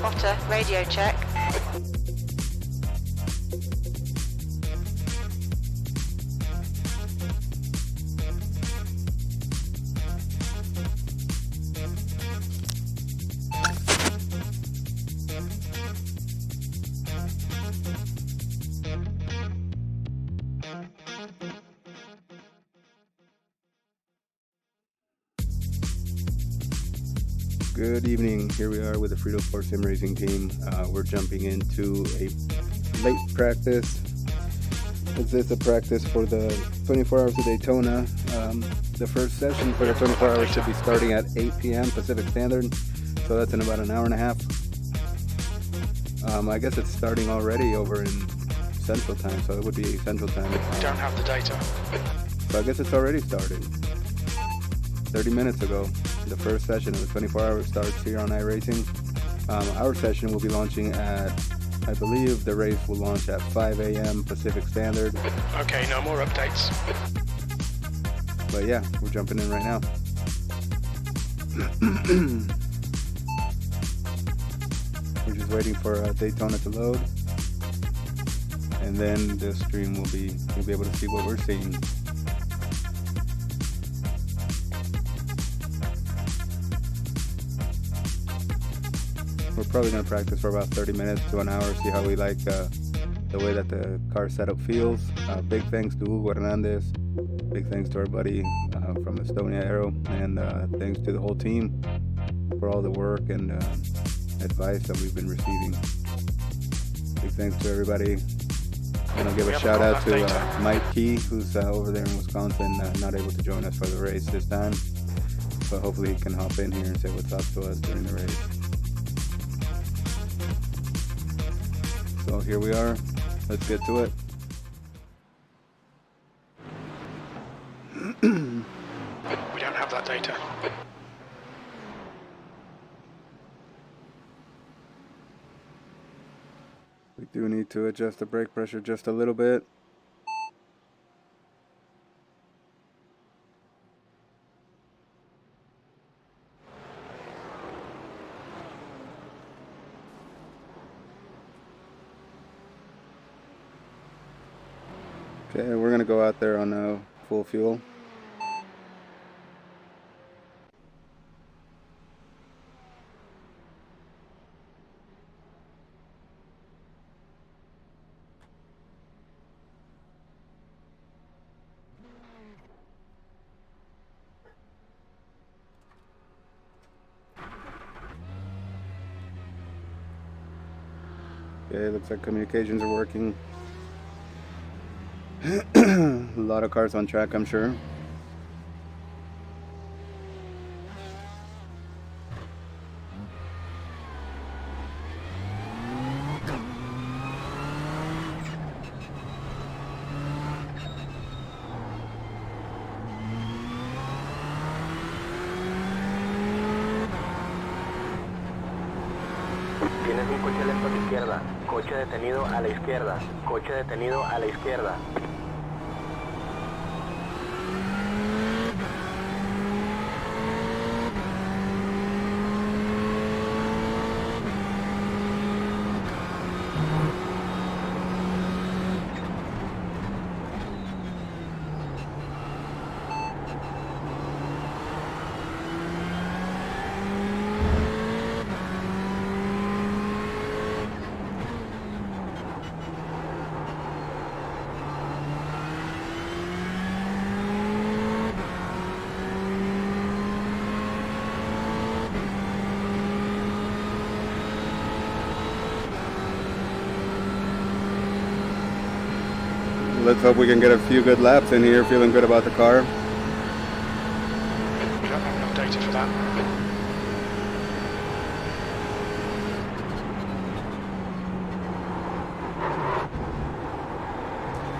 Otter, radio check. Good evening. Here we are with the Frito Sport Sim Racing team. We're jumping into a late practice. This is a practice for the 24 Hours of Daytona. The first session for the 24 hours should be starting at 8 p.m. Pacific Standard, so that's in about an hour and a half. I guess it's starting already over in Central Time, so it would be Central Time. We don't have the data. So I guess it's already started. 30 minutes ago. The first session of the 24 hours starts here on iRacing. Our session will be launching at, I believe the race will launch at 5 a.m. Pacific Standard. Okay, no more updates. But yeah, we're jumping in right now. We're just waiting for Daytona to load. And then the stream will be, you'll be able to see what we're seeing. We're probably going to practice for about 30 minutes to an hour, see how we like the way that the car setup feels. Big thanks to Hugo Hernandez. Big thanks to our buddy from Estonia Aero. And thanks to the whole team for all the work and advice that we've been receiving. Big thanks to everybody. I'm going to give a shout out to Mike Key, who's over there in Wisconsin, not able to join us for the race this time. But hopefully he can hop in here and say what's up to us during the race. So here we are. Let's get to it. We don't have that data. We do need to adjust the brake pressure just a little bit. Okay, we're going to go out there on full fuel. Okay, looks like communications are working. A lot of cars on track, I'm sure. Tienes un coche lento a la izquierda, coche detenido a la izquierda, coche detenido a la izquierda. Let's hope we can get a few good laps in here, feeling good about the car. We don't have enough data for that.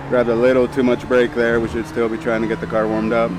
Grabbed a little too much brake there. We should still be trying to get the car warmed up.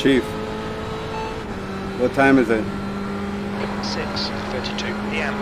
Chief. What time is it? 6:32 p.m.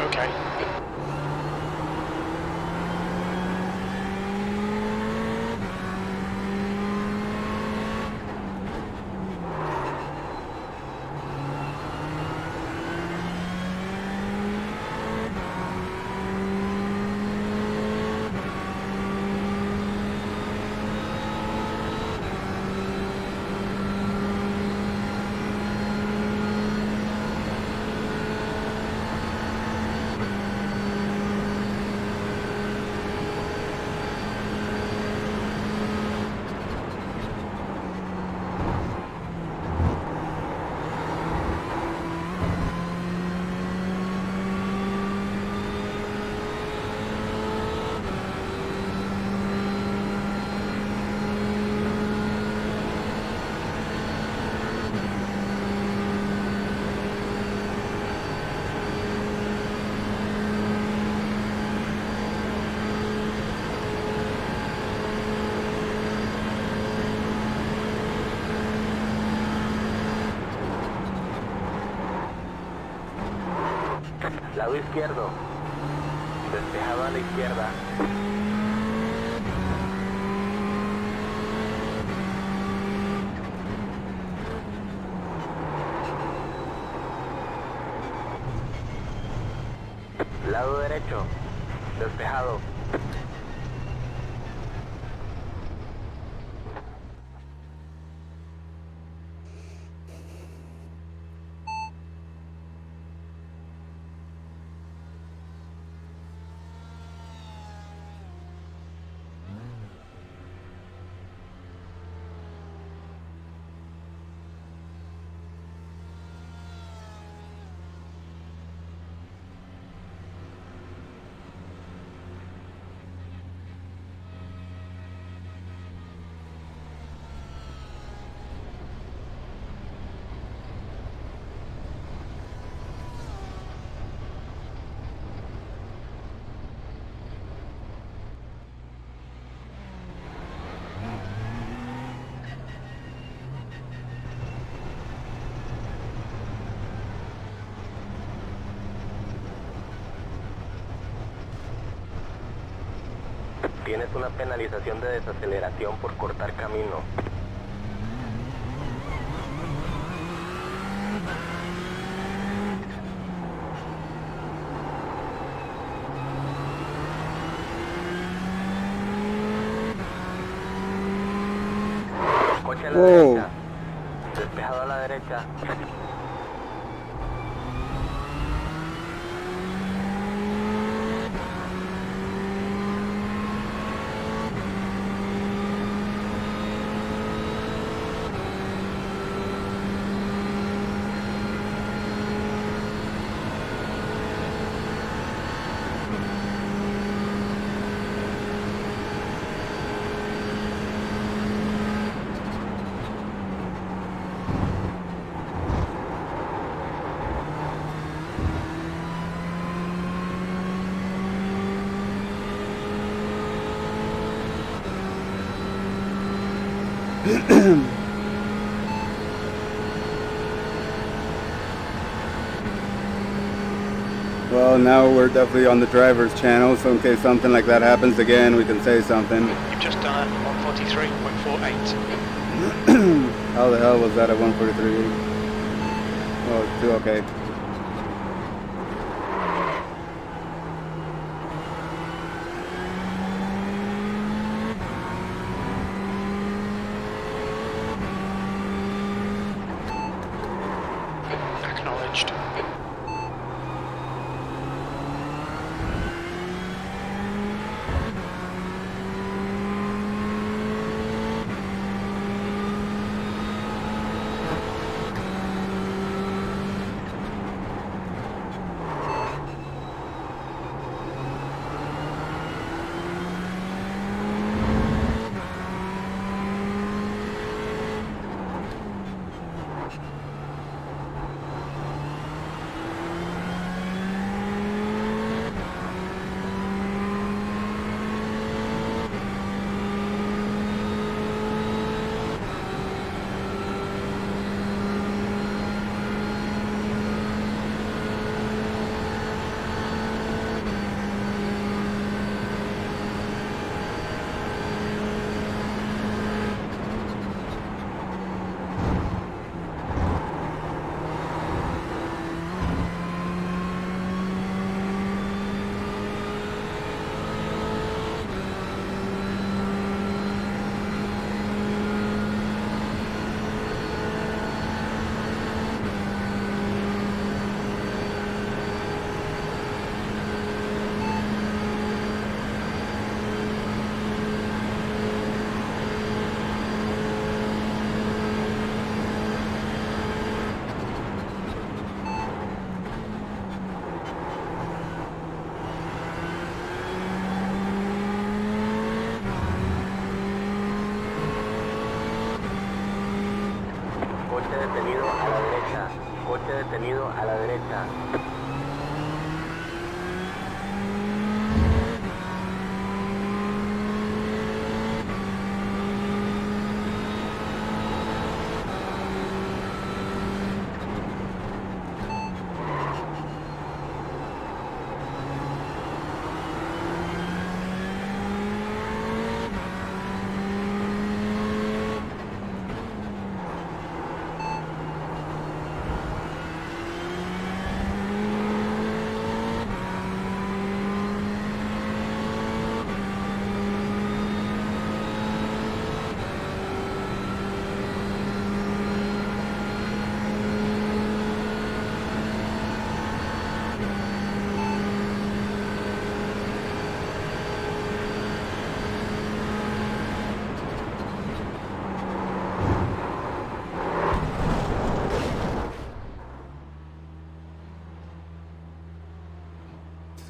Okay. Lado izquierdo. Despejado a la izquierda. Lado derecho. Despejado. Tienes una penalización de desaceleración por cortar camino. Coche a la derecha. Despejado a la derecha. Well, now we're definitely on the driver's channel, so in case something like that happens again, we can say something. You've just done a 143.48. How the hell was that at 143? Oh, it's okay. Acknowledged. Coche detenido a la derecha. Coche detenido a la derecha.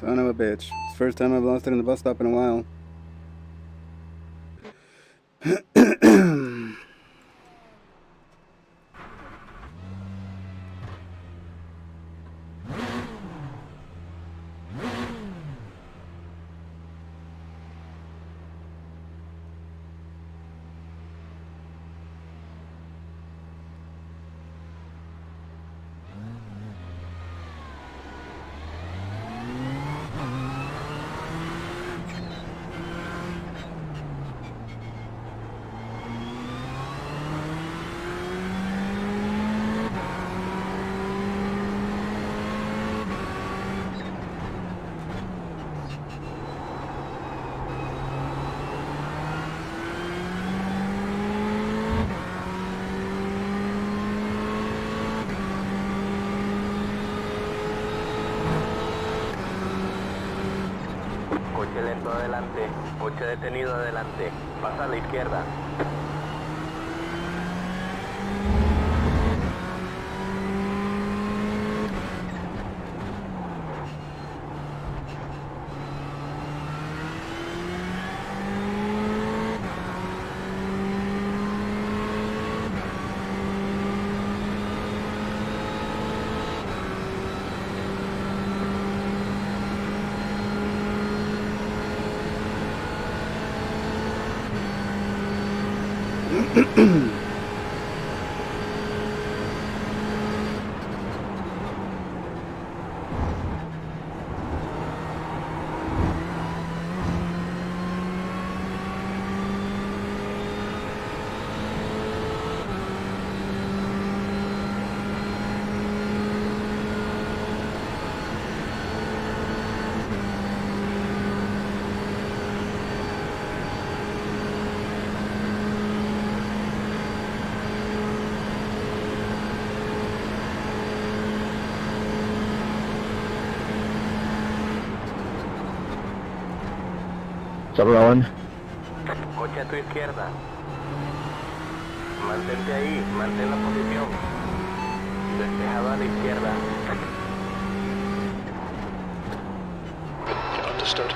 Son of a bitch. It's the first time I've lost it in the bus stop in a while. Coche lento adelante. Coche detenido adelante. Pasa a la izquierda. Stop rolling. Coche a tu izquierda. Mantente ahí, mantén la posición. Despejado a la izquierda. Understood.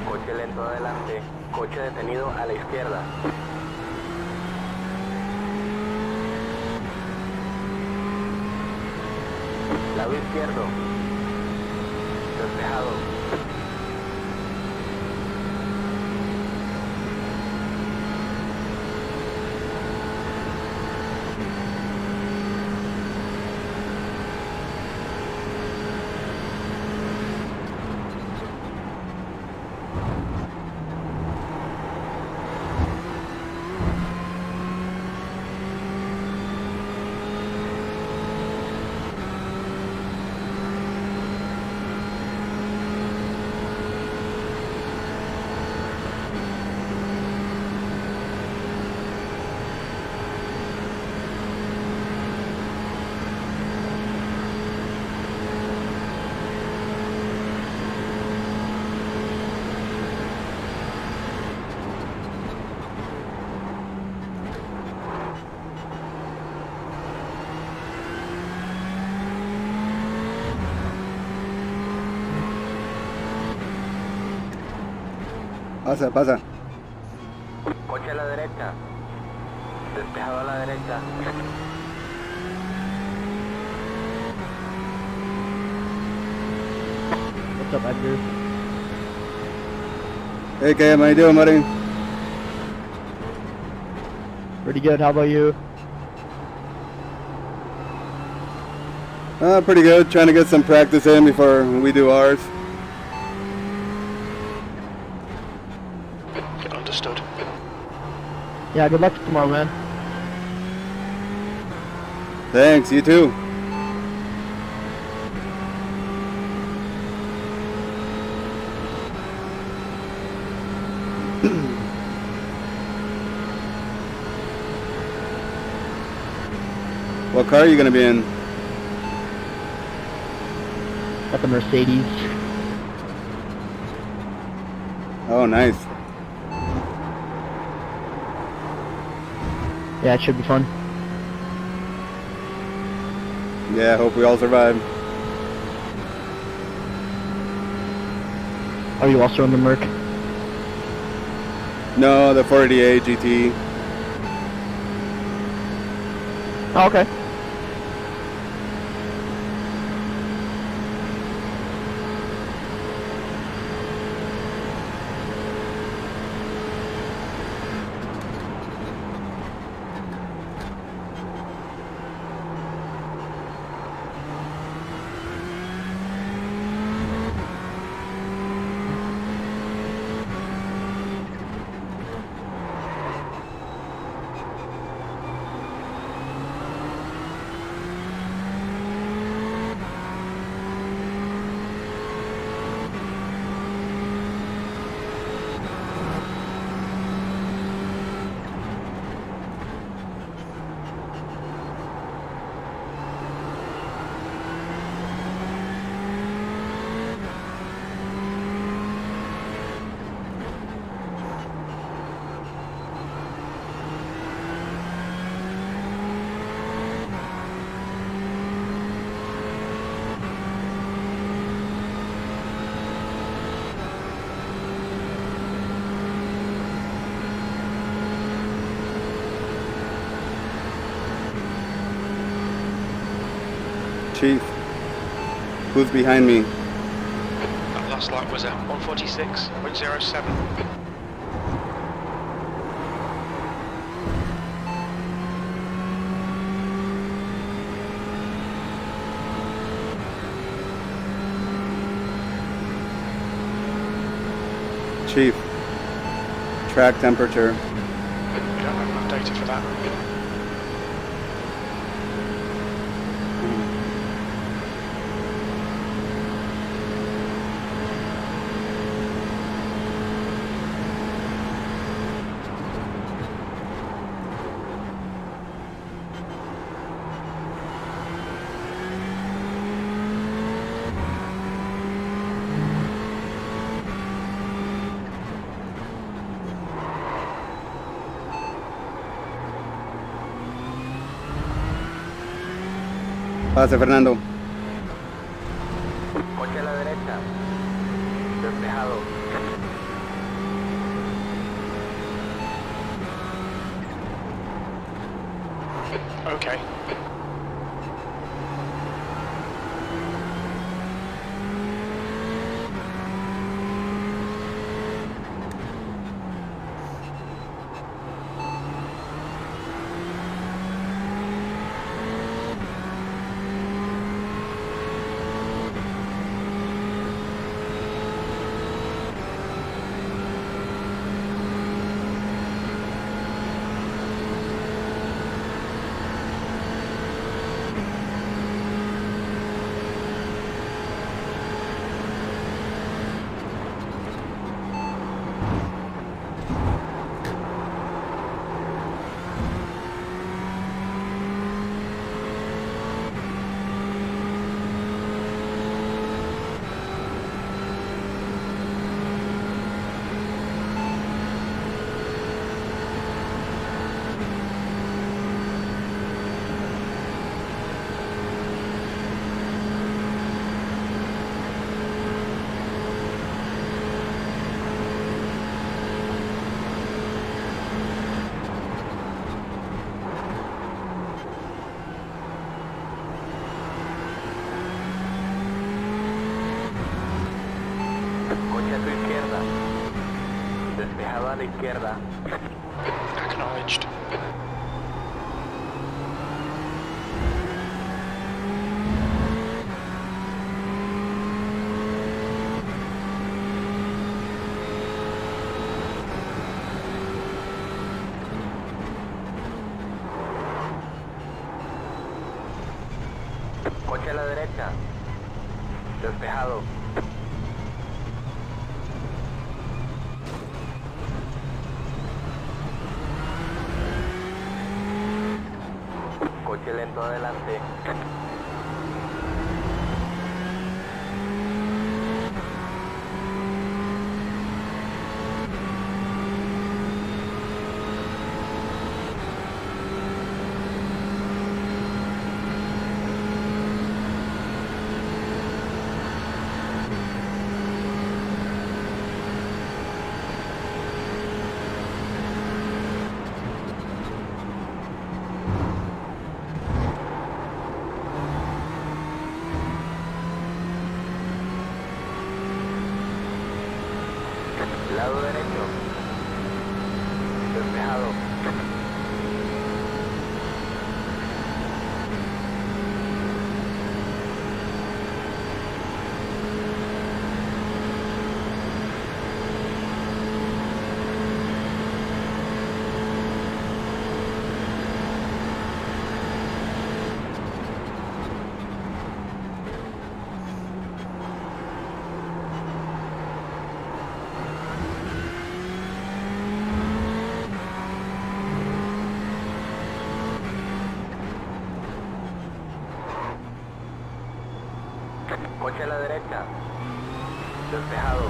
Coche lento adelante. Coche detenido a la izquierda. Lado izquierdo. Despejado. Pasa, pasa. Coche a la derecha. Despejado a la derecha. What's up, Edgar? Hey, Cam, how you doing, buddy? Pretty good. How about you? Pretty good. Trying to get some practice in before we do ours. Understood. Yeah, good luck tomorrow, man. Thanks, you too. What car are you gonna be in? Got the Mercedes. Oh, nice. Yeah, it should be fun. Yeah, hope we all survive. Are you also in the Merc? No, the 488 GT. Oh, okay. Chief, who's behind me? That last light was at 146.07. Chief, track temperature. We don't have enough data for that. Pase, Fernando. Coche a la derecha. Despejado. Okay. Coche a tu izquierda. Despejado a la izquierda. Acknowledged. Coche a la derecha. Despejado. Coche lento adelante. Lado derecho. Despejado. Coche a la derecha. Despejado.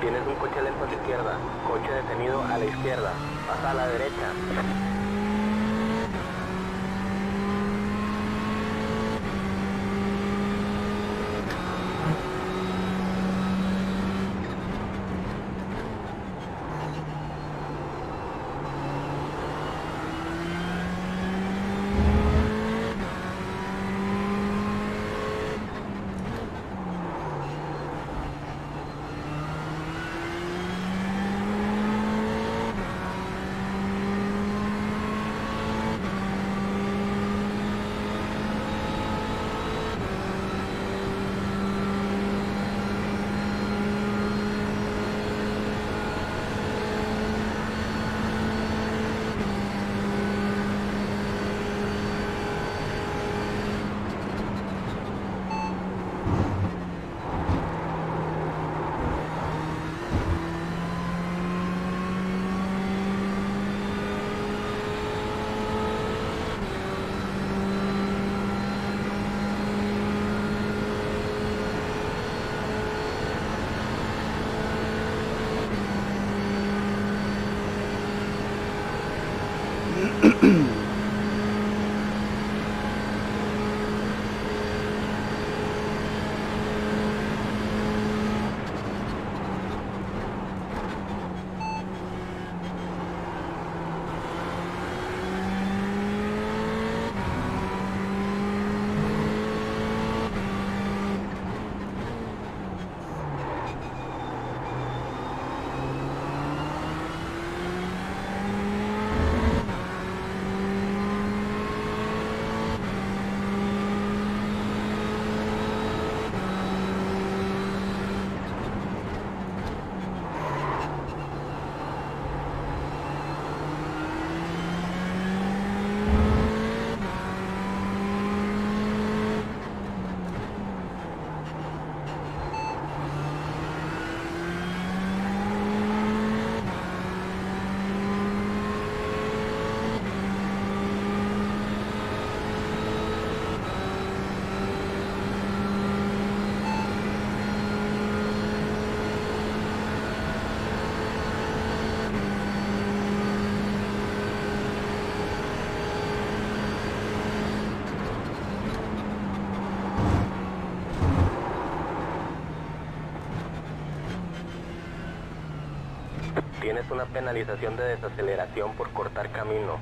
Tienes un coche lento a la izquierda. Coche detenido a la izquierda. Pasa a la derecha. Tienes una penalización de desaceleración por cortar camino.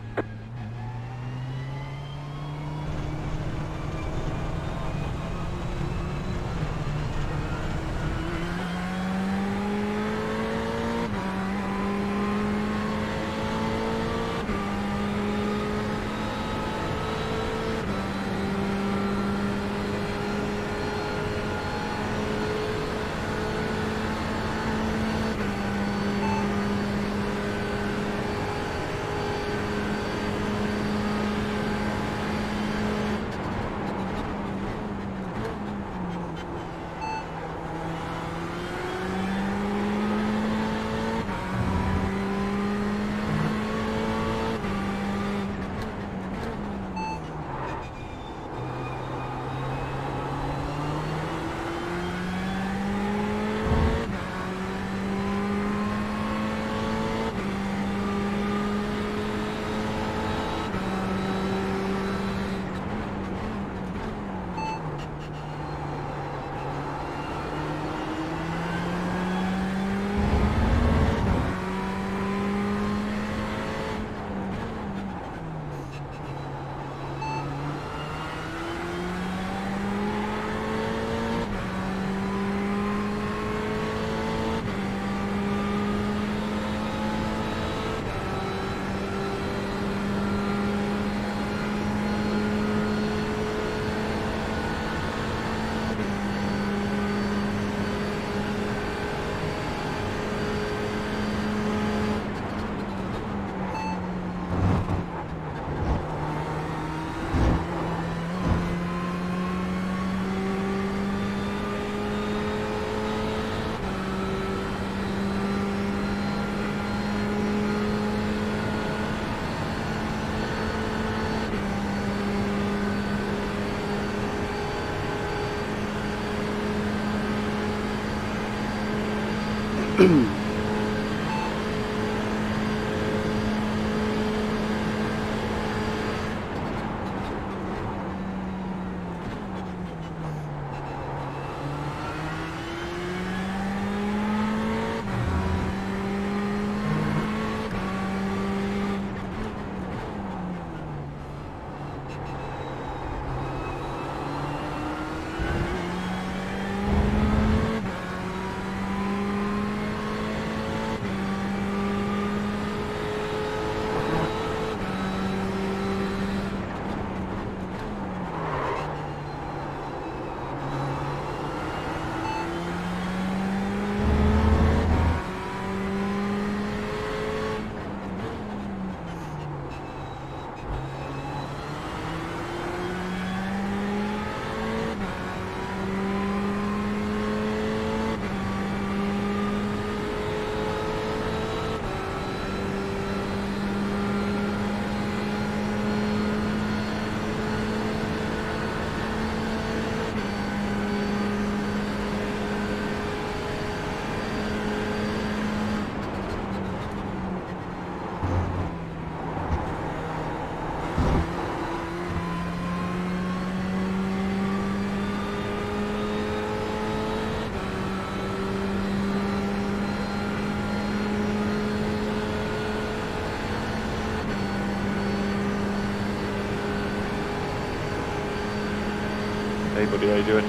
Hey buddy, how you doing?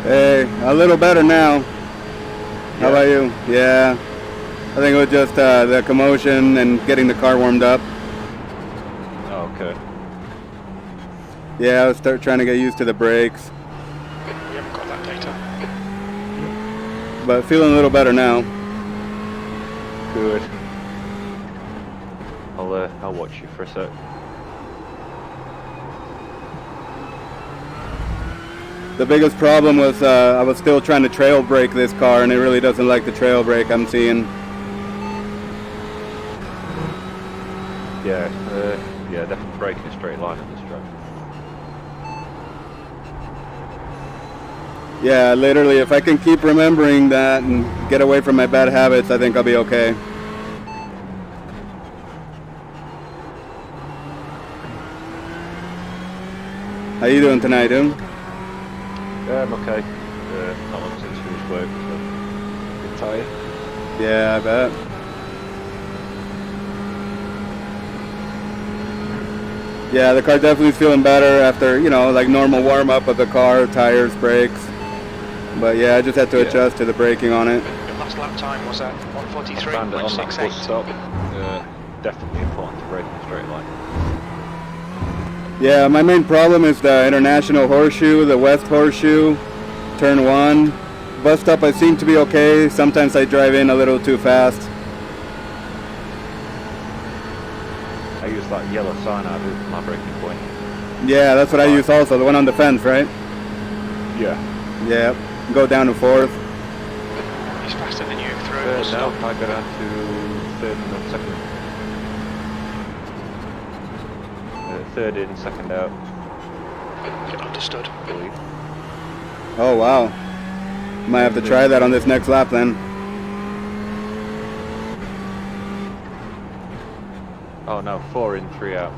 Hey, a little better now. How about you? Yeah. I think it was just the commotion and getting the car warmed up. Oh, okay. Yeah, I was trying to get used to the brakes. We haven't got that data. But feeling a little better now. Good. I'll watch you for a sec. The biggest problem was I was still trying to trail brake this car, and it really doesn't like the trail brake I'm seeing. Yeah, definitely braking a straight line at this track. Yeah, literally, if I can keep remembering that and get away from my bad habits, I think I'll be okay. How you doing tonight, dude? Yeah, I'm okay. Not long since finished work, so a bit tired. Yeah, I bet. Yeah, the car definitely is feeling better after, you know, like normal warm-up of the car, tires, brakes. But yeah, I just had to adjust to the braking on it. Your last lap time was at Found it on that 143.68. bus stop. Definitely important to brake in a straight line. Yeah, my main problem is the International Horseshoe, the West Horseshoe, turn 1. Bus stop I seem to be okay. Sometimes I drive in a little too fast. I use that yellow sign out of my braking point. Yeah, that's what I use also, the one on the fence, right? Yeah. Yeah, go down to 4th. He's faster than you through Now the stop. I go down to 3rd and 2nd. 3rd in, 2nd out. Understood. I believe. Oh, wow. Might have to try that on this next lap then. Oh no, 4 in, 3 out.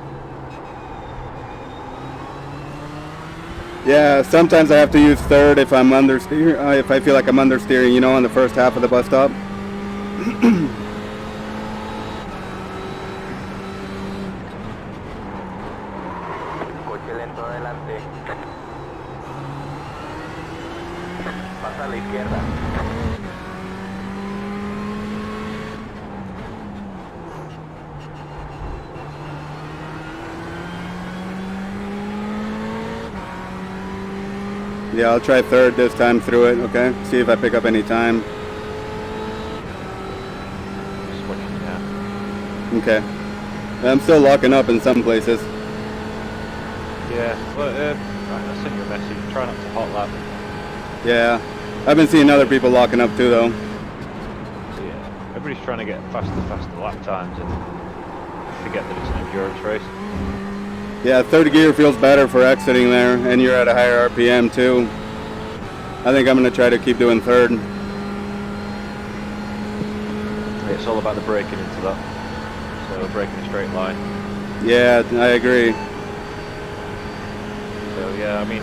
Yeah, sometimes I have to use 3rd if I'm understeer, if I feel like I'm understeering, you know, on the first half of the bus stop. Coche lento adelante. Pasa a la izquierda. Yeah, I'll try 3rd this time through it, okay? See if I pick up any time. Just watching now. Okay. I'm still locking up in some places. Yeah, well, right, I sent you a message. Try not to hot lap. Yeah. I've been seeing other people locking up too, though. Yeah, everybody's trying to get faster lap times and forget that it's an endurance race. Yeah, 3rd gear feels better for exiting there, and you're at a higher RPM too. I think I'm going to try to keep doing 3rd. It's all about the braking into that. So braking a straight line. Yeah, I agree. So yeah, I mean,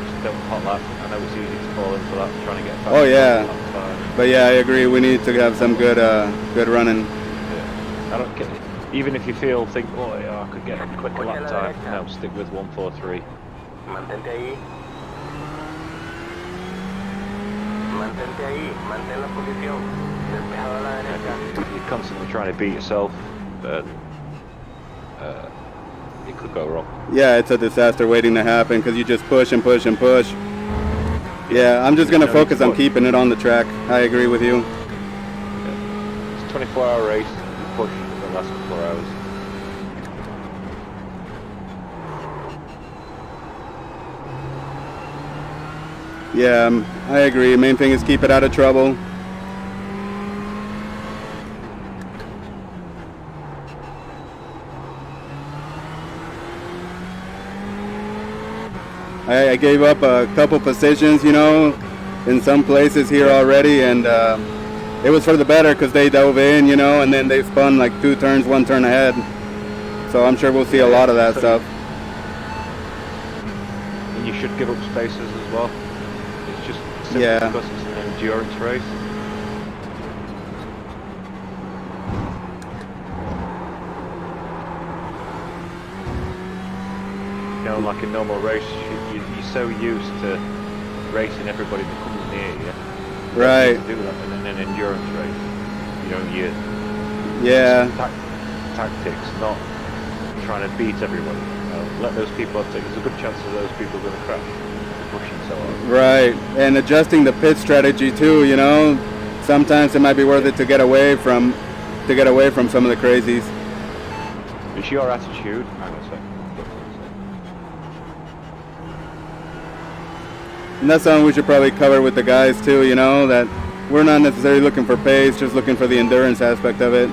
just don't hot lap. I know it's easy to fall into that, trying to get faster. Oh, yeah. lap time. But yeah, I agree. We need to have some good running. Yeah. I don't get it. Even if you think, oh yeah, I could get a quicker lap time, no, stick with 143. Mantente ahí. Mantente ahí. Mantén la posición. Despejado a la derecha. You're constantly trying to beat yourself, but it could go wrong. Yeah, it's a disaster waiting to happen because you just push and push and push. Yeah, I'm just going to focus on keeping it on the track. I agree with you. Yeah. It's a 24-hour race. You push for the last couple of hours. Yeah, I agree. Main thing is keep it out of trouble. I gave up a couple positions, you know, in some places here already, and it was for the better because they dove in, you know, and then they spun like 2 turns, 1 turn ahead. So I'm sure we'll see a lot of that stuff. And you should give up spaces as well. It's just simply because it's an endurance race. You know, like a normal race, You're so used to racing everybody that comes near you. Right. To do that in an endurance race. You know, Yeah. Tactics, not trying to beat everybody. Let those people take. There's a good chance that those people are going to crash. They're pushing so hard. Right. And adjusting the pit strategy too. You know, sometimes it might be worth it to get away from some of the crazies. It's your attitude. Hang on a second. And that's something we should probably cover with the guys too, you know, that we're not necessarily looking for pace, just looking for the endurance aspect of it.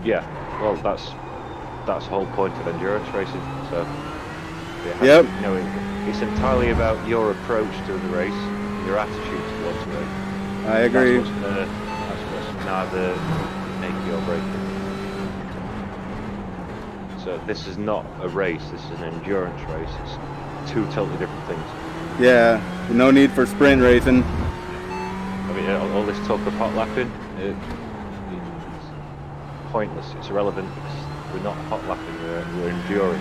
Yeah, well, that's the whole point of endurance racing. So, Yep. You know, it's entirely about your approach to the race, your attitude towards the race. I agree. That's what's neither make you or break you. So this is not a race, this is an endurance race. It's two totally different things. Yeah, no need for sprint racing. I mean, all this talk of hot lapping, it's pointless, it's irrelevant, because we're not hot lapping, we're enduring.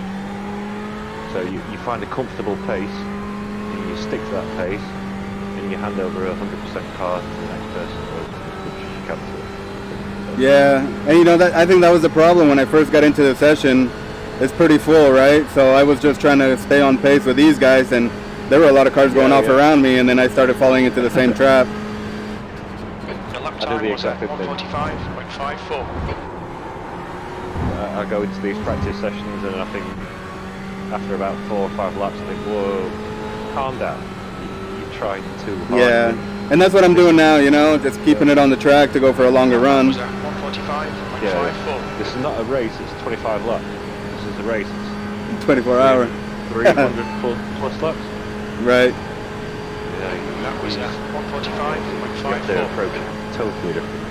So you find a comfortable pace, and you stick to that pace, and you hand over 100% car to the next person, or as much as you can to it. Yeah, and you know, I think that was the problem when I first got into the session. It's pretty full, right? So I was just trying to stay on pace with these guys, and there were a lot of cars going off around me, and then I started falling into the same trap. The lap time was at 1:45.54. I go into these practice sessions, and I think after about 4 or 5 laps, I think, whoa, calm down. You're trying too hard. Yeah, and that's what I'm doing now, you know, just keeping it on the track to go for a longer run. Was at 1:45.54. Yeah, this is not a race, it's 25 laps. This is a race, it's 24 hour. 300 plus laps. Right. Yeah, That was at you have to 1:45.54. approach it totally different.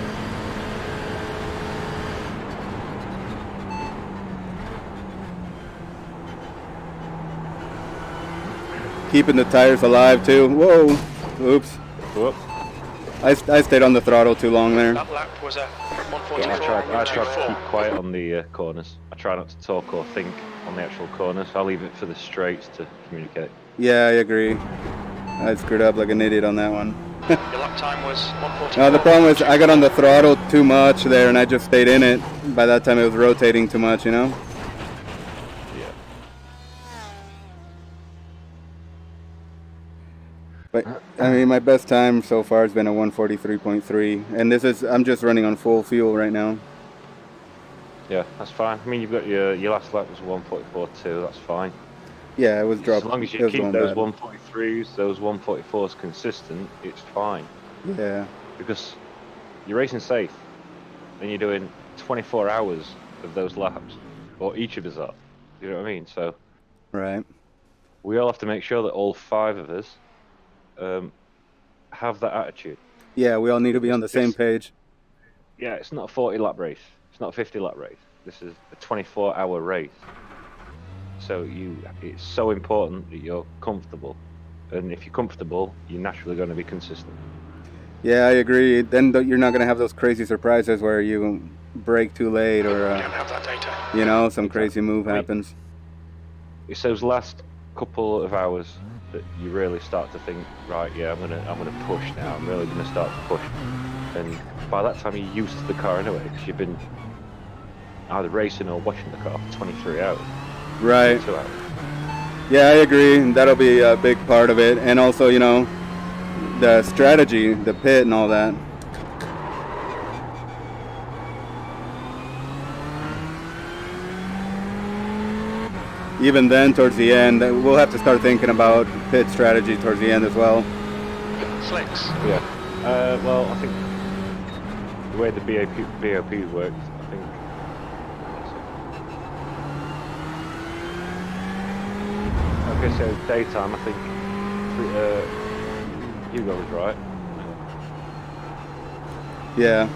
Keeping the tires alive too. Whoa. Oops. Whoop. I stayed on the throttle too long there. That lap was at I try to 1:44.24. keep quiet on the corners. I try not to talk or think on the actual corners. I leave it for the straights to communicate. Yeah, I agree. I screwed up like an idiot on that one. Your lap time was 1:44. No, the problem is I got on the throttle too much there, and I just stayed in it. By that time, it was rotating too much, you know? Yeah. But, I mean, my best time so far has been a 143.3, and I'm just running on full fuel right now. Yeah, that's fine. I mean, you've got your last lap was 1:44.2. That's fine. Yeah, it was dropped. As long as it you was keep going those bad. 143s, those 144s consistent, it's fine. Yeah. Because you're racing safe, and you're doing 24 hours of those laps, or each of us are. You know what I mean? So Right. we all have to make sure that all 5 of us have that attitude. Yeah, we all need to be on the same page. Yeah, it's not a 40 lap race. It's not a 50 lap race. This is a 24-hour race. So it's so important that you're comfortable. And if you're comfortable, you're naturally going to be consistent. Yeah, I agree. Then you're not going to have those crazy surprises where you brake too late or, Don't have that data. you know, some crazy move happens. It's those last couple of hours that you really start to think, right, yeah, I'm gonna push now. I'm really gonna start to push. And by that time, you're used to the car anyway, because you've been either racing or watching the car for 23 hours. Right. 2 hours. Yeah, I agree. That'll be a big part of it. And also, you know, the strategy, the pit and all that. Even then, towards the end, we'll have to start thinking about pit strategy towards the end as well. Slicks. Yeah. Well, I think the way the BOP works, I think. Okay, so daytime, I think Hugo was right. Yeah.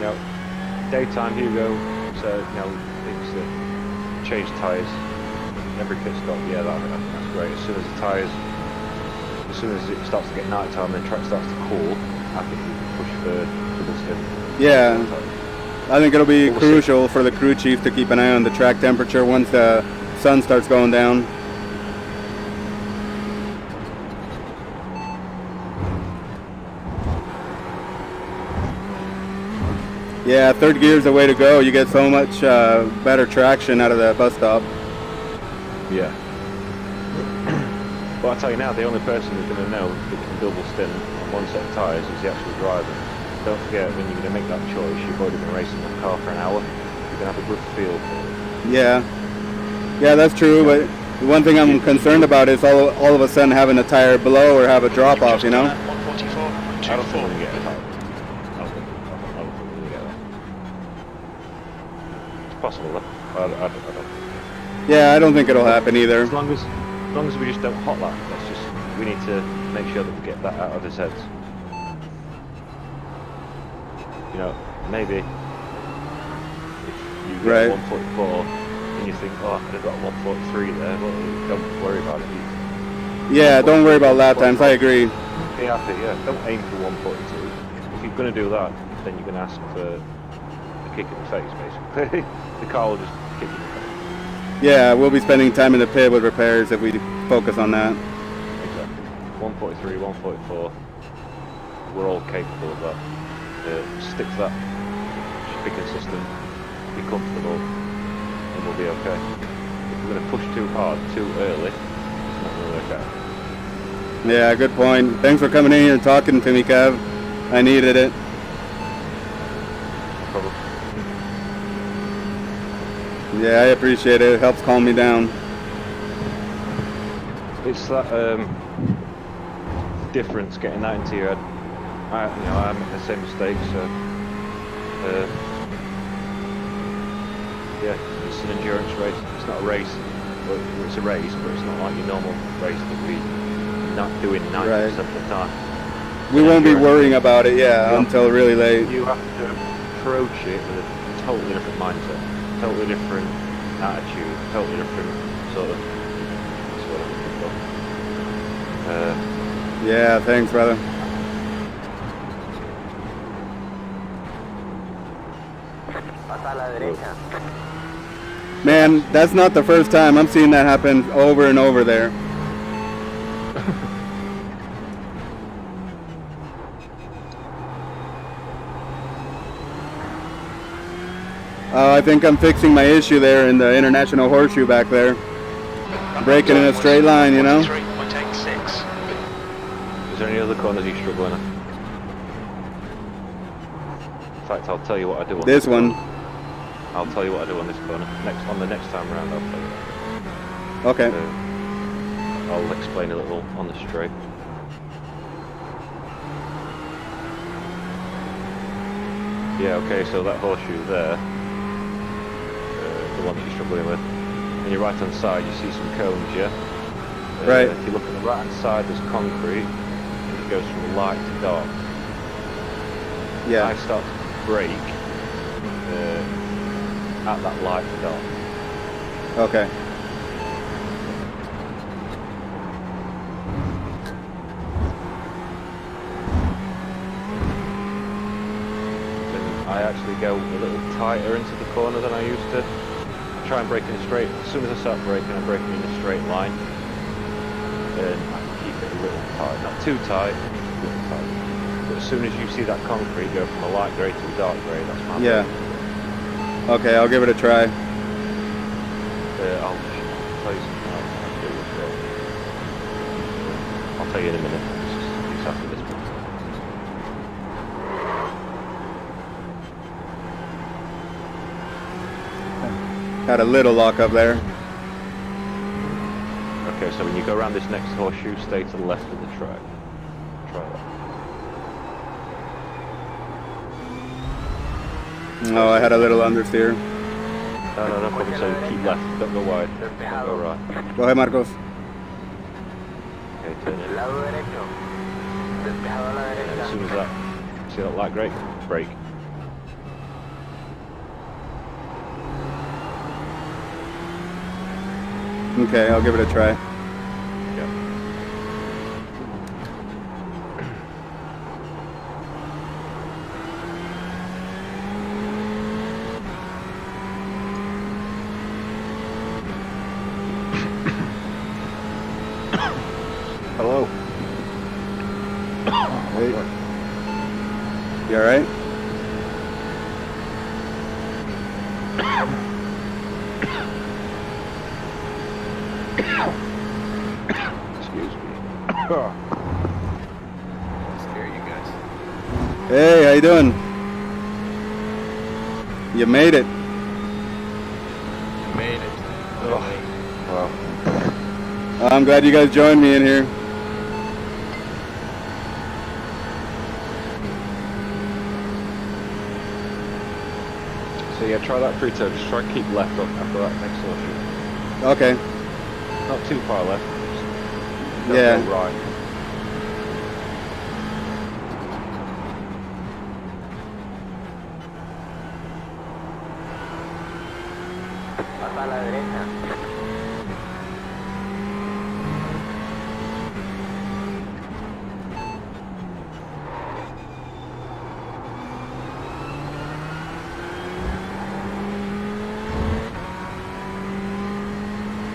Now, daytime Hugo, so thinks that change tyres every pit stop. Yeah, that's great. As soon as it starts to get night time and the track starts to cool, I think we can push for double stint. Yeah. I think it'll be crucial for the crew chief to keep an eye on the track temperature once the sun starts going down. Yeah, third gear is the way to go. You get so much better traction out of the bus stop. Yeah. But I tell you now, the only person who's going to know that can double stint on one set of tyres is the actual driver. Don't forget, when you're going to make that choice, you've already been racing the car for an hour. You're going to have a good feel for it. Yeah, that's true. But the one thing I'm concerned about is all of a sudden having a tire blow or have a drop off. You know? 144, I don't think 24. we're going to get a car. I don't think we're going to get that. It's possible, though. I don't. Yeah, I don't think it'll happen either. As long as we just don't hot lap, we need to make sure that we get that out of his heads. You know, maybe if you get 144 and you think, oh, I could have got 143 there, well, don't worry about it. Yeah, don't worry about lap times. I agree. Be happy, yeah. Don't aim for 142. If you're going to do that, then you're going to ask for a kick in the face, basically. The car will just kick you in the face. Yeah, we'll be spending time in the pit with repairs if we focus on that. Exactly. 143, 144. We're all capable of that. Stick to that. Just be consistent. Be comfortable. And we'll be okay. If we're going to push too hard, too early, it's not going to work out. Yeah, good point. Thanks for coming in here and talking to me, Kev. I needed it. No problem. Yeah, I appreciate it. It helps calm me down. It's that difference, getting that into your head. I make the same mistake, so yeah, it's an endurance race. It's not a race. Well, it's a race, but it's not like your normal race that we're not doing 90% of the time. We won't be worrying about it, until really late. You have to approach it with a totally different mindset, totally different attitude, totally different sort of. That's what I'm looking for. Yeah, thanks, brother. Pasa a la derecha. Man, that's not the first time. I'm seeing that happen over and over there. I think I'm fixing my issue there in the international horseshoe back there. Breaking in a straight line, you know? 3.86. Is there any other corners you're struggling at? In fact, I'll tell you what I do on This one. I'll tell you what I do on this corner. On the next time around, I'll tell you. Okay. I'll explain a little on the straight. Yeah, okay, so that horseshoe there, the one that you're struggling with, on your right hand side you see some cones, yeah? Right. If you look on the right hand side there's concrete, and it goes from light to dark. Yeah. I start to brake at that light to dark. Okay. I actually go a little tighter into the corner than I used to. I try and brake in a straight. As soon as I start braking, I'm braking in a straight line. And I keep it a little tight. Not too tight, a little tight. But as soon as you see that concrete go from a light grey to a dark grey, that's my Yeah. Okay, I'll give it a try. I'll tell you something else I do as well. I'll tell you in a minute. It's after this one. Had a little lock up there. Okay, so when you go around this next horseshoe, stay to the left of the track. Try that. No, I had a little understeer. No problem. So keep left. Don't go wide. Don't go right. Go ahead, Marcos. Okay, turn in. Lado derecho. Despejado a la And as derecha. soon as that, see that light grey? Brake. Okay, I'll give it a try. Yeah. Hello. Hey. You alright? Scare you guys. Hey, how you doing? You made it. You made it. Wow. I'm glad you guys joined me in here. So yeah, try that through turn. Just try and keep left up after that next horseshoe. Okay. Not too far left. Just don't Yeah. go right. Pasa a la derecha.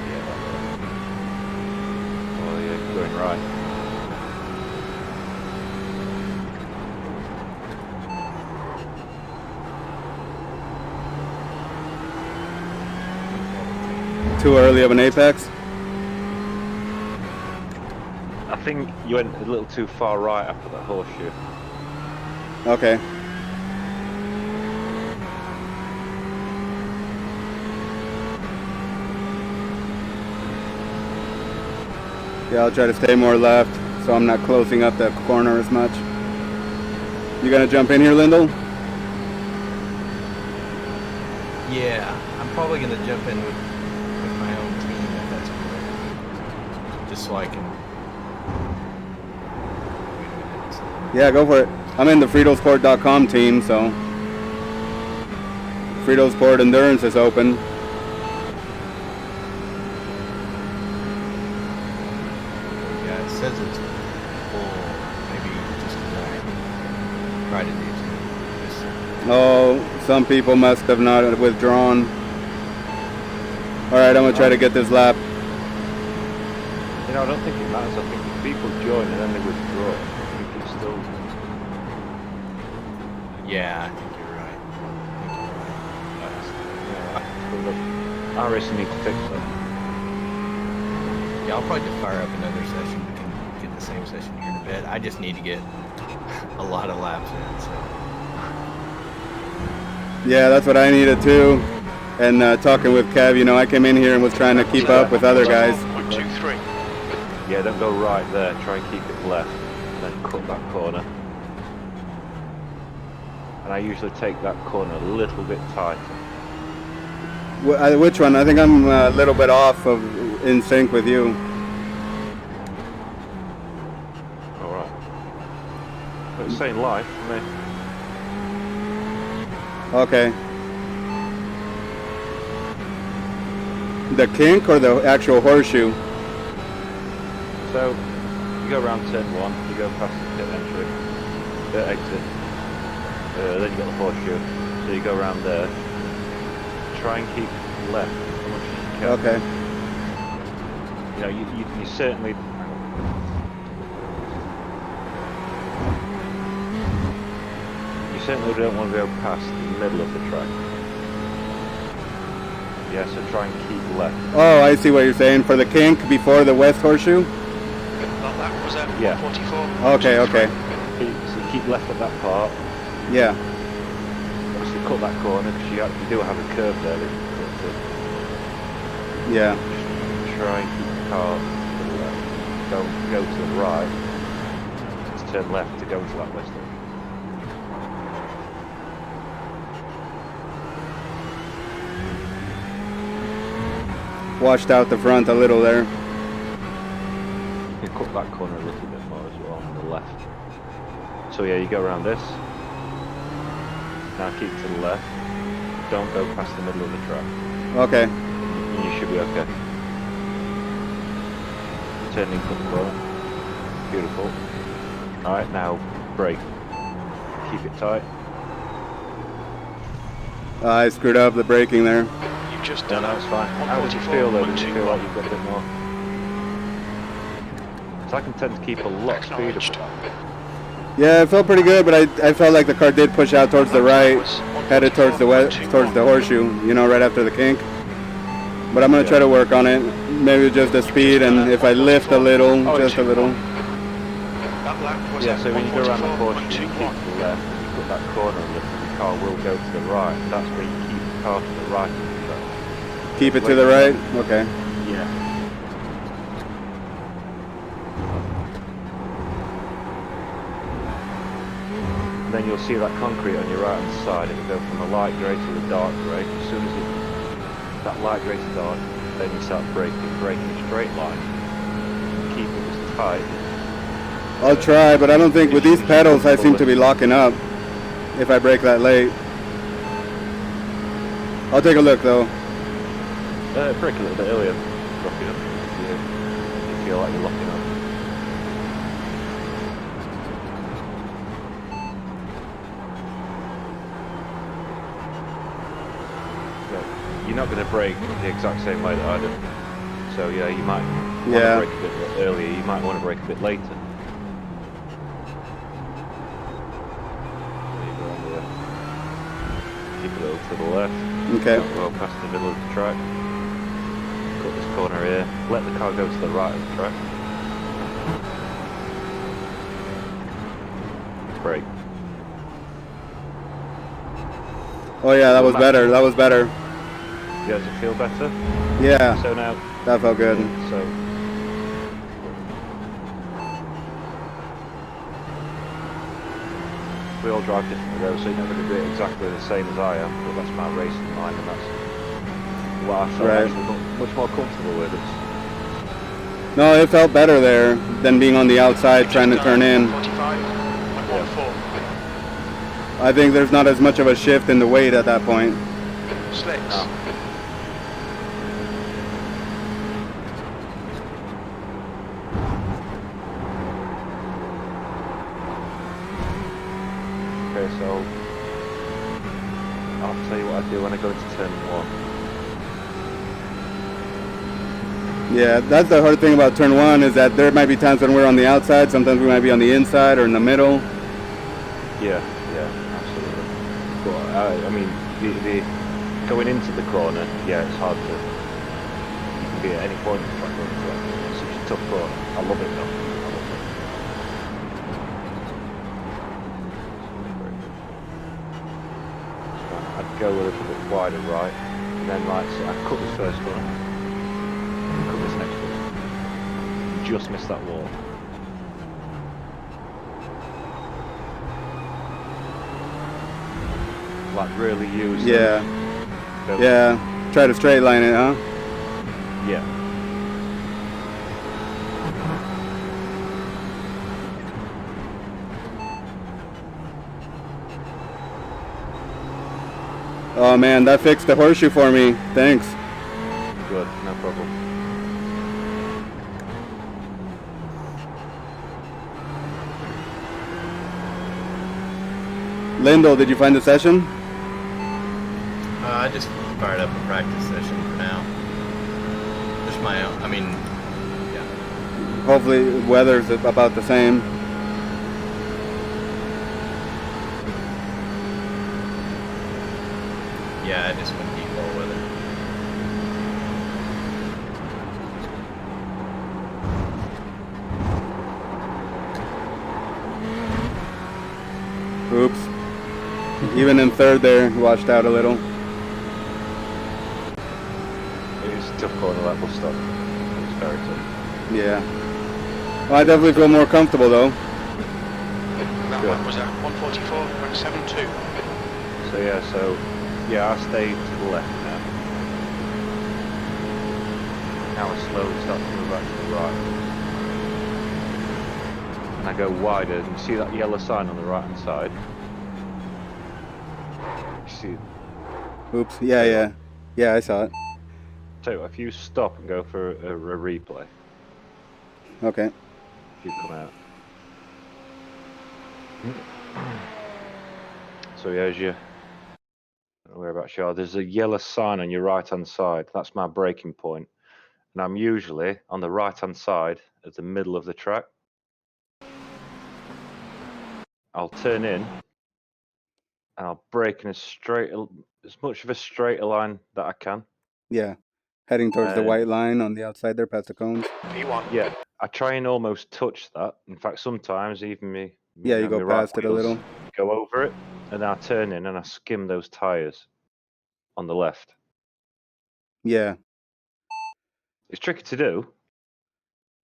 Yeah, that way. Oh yeah, you're going right. Too early of an apex. I think you went a little too far right after that horseshoe. Okay. Yeah, I'll try to stay more left so I'm not closing up the corner as much. You gonna jump in here, Lyndall? Yeah, I'm probably gonna jump in with my own team if that's okay. Just so I can. Wait a minute. Yeah, go for it. I'm in the FritoSport.com team, so FritoSport Endurance is open. Yeah, it says it's full. Maybe just try to do too. Oh, some people must have not withdrawn. Alright, I'm gonna try to get this lap. You know, I don't think it matters. I think if people join and then they withdraw, you can still. Yeah, I think you're right. I racing need to fix that. Yeah, I'll probably just fire up another session. We can get the same session here in a bit. I just need to get a lot of laps in, so. Yeah, that's what I needed too. And talking with Kev, you know, I came in here and was trying to keep up with other guys. 1.23. Yeah, don't go right there. Try and keep it left, and then cut that corner. And I usually take that corner a little bit tighter. Which one? I think I'm a little bit off of in sync with you. All right. But it's saying life, I mean. Okay. The kink or the actual horseshoe? So, you go around turn 1, you go past the pit entry, the exit, then you got the horseshoe, so you go around there, try and keep left as much as you can. Okay. You know, you certainly... You certainly don't want to go past the middle of the track. Yeah, so try and keep left. Oh, I see what you're saying. For the kink before the west horseshoe? That was at Yeah. 144. Okay, okay. So you keep left at that part. Yeah. Obviously cut that corner because you do have a curve there that you can cut to. Yeah. Just try and keep the car to the left. Don't go to the right. Just turn left to go into that west end. Washed out the front a little there. You cut that corner a little bit more as well on the left. So yeah, you go around this. Now keep to the left. Don't go past the middle of the track. Okay. And you should be okay. Turning cut the corner. Beautiful. Alright, now brake. Keep it tight. I screwed up the braking there. You've just No, done no, it's fine. How does it 144, feel though? Does it feel 121. like you've got a bit more? So I can tend to keep a lot of speed up Acknowledged. at that. Yeah, it felt pretty good, but I felt like the car did push out towards the right, headed towards the west, towards the horseshoe, you know, right after the kink. But I'm gonna try to work on it. Maybe just the speed, and if I lift a little, just a little. That lap was Yeah, at so when you go around the caution, you keep 144.21. to the left, and you put that corner on the car will go to the right. That's where you keep the car to the right of the track. Keep it to the right? Okay. Yeah. And then you'll see that concrete on your right hand side. It'll go from the light grey to the dark grey. As soon as that light grey to dark, then you start braking a straight line. Keep it as tight. I'll try, but I don't think with these pedals I seem to be locking up if I brake that late. I'll take a look though. Brake a little bit earlier. Locking up. You feel like you're locking up. You're not going to brake the exact same way that I do. So yeah, you might want to brake a bit earlier, you might want to brake a bit later. Keep a little to the left. Okay. Go past the middle of the track. Cut this corner here. Let the car go to the right of the track. Brake. Oh yeah, that was better. That was better. Yeah, does it feel better? Yeah, So now, that felt good. so we all drive differently though, so you're not going to do it exactly the same as I am, but that's my racing line and that's what I felt actually much more comfortable with. No, it felt better there than being on the outside trying to turn in. 45 and 14. I think there's not as much of a shift in the weight at that point. Slicks. No. Okay, so I'll tell you what I do when I go into turn 1. Yeah, that's the hard thing about turn one is that there might be times when we're on the outside, sometimes we might be on the inside or in the middle. Yeah, absolutely. But I mean, the going into the corner, yeah, it's hard to. You can be at any point in the track going into it. It's such a tough corner. I love it though. I love it. So I'd go a little bit wider right, and then right. So I'd cut this first corner, and cut this next one. Just miss that wall. Like really use. Yeah. Those. Yeah. Try to straight line it, huh? Yeah. Oh man, that fixed the horseshoe for me. Thanks. Good, no problem. Lyndall, did you find the session? I just fired up a practice session for now. Just my own. I mean, yeah. Hopefully weather's about the same. Yeah, I just went default weather. Oops. Even in third there, washed out a little. It's a tough corner, that bus stop. It's very tough. Yeah. Well, I definitely feel more comfortable though. That one was at 144.72. So yeah, I stay to the left now. Now I slowly start to move back to the right. And I go wider, and you see that yellow sign on the right hand side? You see, Oops. Yeah. Yeah, I saw it. so if you stop and go for a replay, Okay. if you come out. So yeah, as you whereabouts you are, there's a yellow sign on your right hand side. That's my braking point. And I'm usually on the right hand side at the middle of the track. I'll turn in and I'll brake in as much of a straight line that I can. Yeah. Heading towards the white line on the outside there past the cones. P1. Yeah, I try and almost touch that. In fact, sometimes even me. Yeah, you my go right past it a wheels little. Go over it, and then I turn in and I skim those tires on the left. Yeah. It's tricky to do.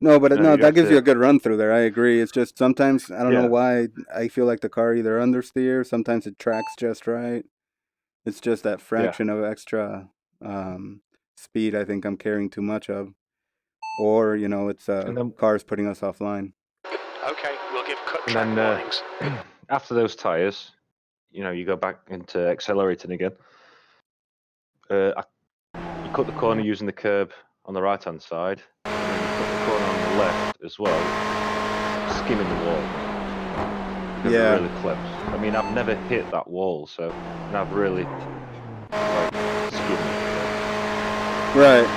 No, but No, no, you that have gives to. you a good run through there. I agree. It's just sometimes I don't know Yeah. why I feel like the car either understeers, sometimes it tracks just right. It's just that fraction of extra speed I think I'm carrying too much of, or you know, it's And then, cars putting us offline. Okay, we'll give cut and track then warnings. after those tires, you go back into accelerating again. You cut the corner using the curb on the right-hand side, and then you cut the corner on the left as well, skimming the wall. Because Yeah. They're really close. I mean, I've never hit that wall, and I've really like skimmed. Right.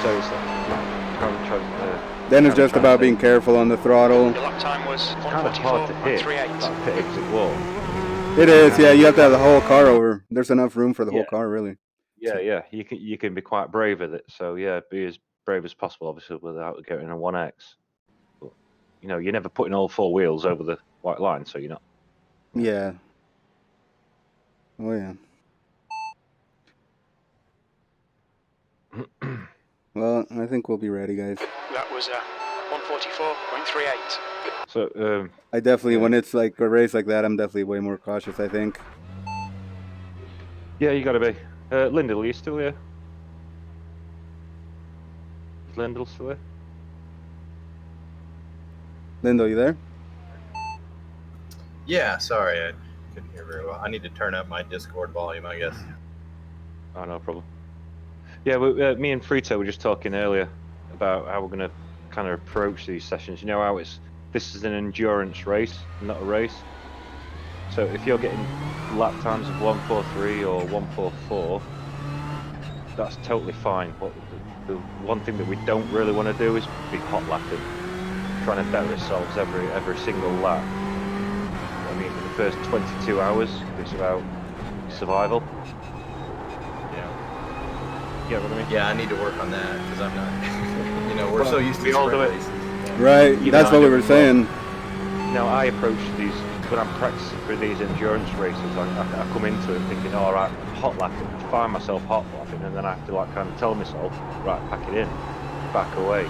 So it's like Then it's just about being careful on the throttle. Your lap time was It's kind of hard to hit 144.38. that pit exit wall. It is, yeah. You have to have the whole car over. There's enough room for the whole Yeah. car, really. Yeah. You can be quite brave with it. So yeah, be as brave as possible, obviously, without getting a 1X. But you're never putting all four wheels over the white line, so you're not. Yeah. Oh yeah. Well, I think we'll be ready, guys. That was 144.38. So I definitely, Yeah. when it's like a race like that, I'm definitely way more cautious, I think. yeah, you got to be. Lyndall, are you still here? Is Lyndall still here? Lindo, you there? Yeah, sorry, I couldn't hear very well. I need to turn up my Discord volume, I guess. Oh, no problem. Yeah, me and Frito were just talking earlier about how we're going to kind of approach these sessions. You know how this is an endurance race, not a race. So if you're getting lap times of 1:43 or 1:44, that's totally fine. But the one thing that we don't really want to do is be hot lapping, trying to better ourselves every single lap. I mean, for the first 22 hours, it's about survival. You know what I mean? Yeah, I need to work on that because I'm not. We're so used to we all do sprint it. races. Right. That's what we were saying. Now I approach these when I'm practicing for these endurance races. I come into it thinking, all right, hot lapping. I find myself hot lapping, and then I have to kind of tell myself, right, pack it in, back away,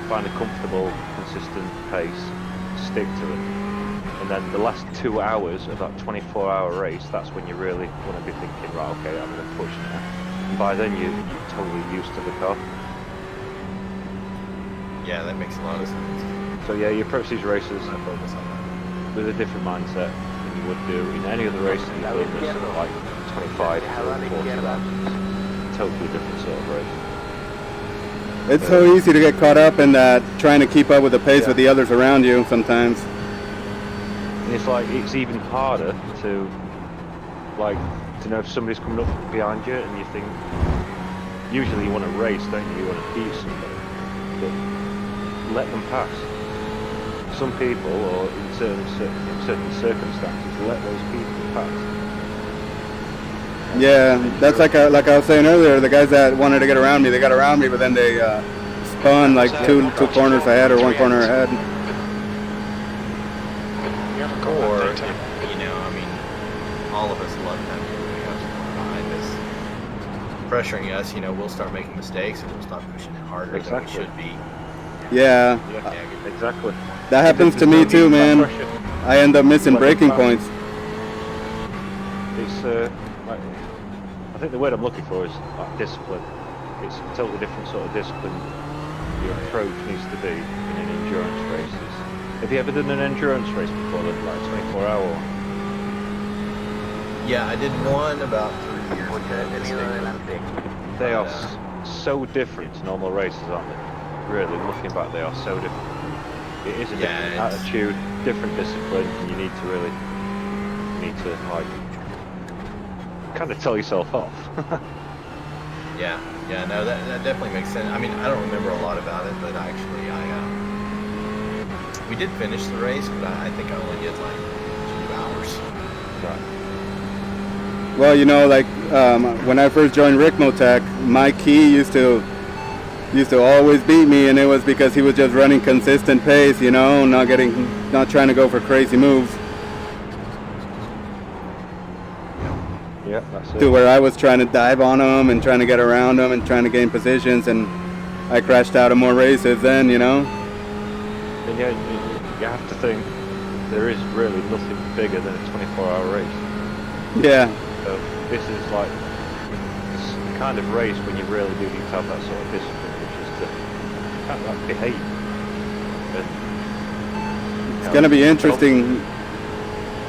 find a comfortable, consistent pace, stick to it. And then the last 2 hours of that 24-hour race, that's when you really want to be thinking, right, okay, I'm going to push now. And by then you're totally used to the car. Yeah, that makes a lot of sense. So yeah, you approach these races I focus on that. with a different mindset than you would do in any other race that you've done this for like 25 to 40 laps. Totally different sort of race. It's so easy to get caught up in that, trying to keep up with the pace with the others around you sometimes. And it's even harder to know if somebody's coming up behind you and you think, usually you want to race, don't you? You want to beat somebody, but let them pass. Some people, or in certain circumstances, let those people pass. Yeah, that's like I was saying earlier, the guys that wanted to get around me, they got around me, but then they spun like two corners ahead or one corner ahead. Or, all of us love that when we have someone behind us pressuring us, we'll start making mistakes and we'll start pushing it harder than we should be. Yeah, Exactly. that happens to me too, man. I end up missing braking points. It's I think the word I'm looking for is discipline. It's a totally different sort of discipline your approach needs to be in an endurance race. Have you ever done an endurance race before, like a 24-hour one? Yeah, I did one about 3 years ago. They are so different to normal races, aren't they? Really, looking back, they are so different. It is a different attitude, different discipline, and you need to kind of tell yourself off. Yeah, no, that definitely makes sense. I mean, I don't remember a lot about it, but actually, we did finish the race, but I think I only did like 2 hours. Right. Well, when I first joined Rick Motec, my key used to used to always beat me, and it was because he was just running consistent pace, you know, not trying to go for crazy moves. Yeah, that's it. To where I was trying to dive on him and trying to get around him and trying to gain positions, and I crashed out of more races then, you know. And yeah, you have to think there is really nothing bigger than a 24-hour race. Yeah. So this is like the kind of race when you really do need to have that sort of discipline, which is to kind of like behave. And, It's going to be interesting.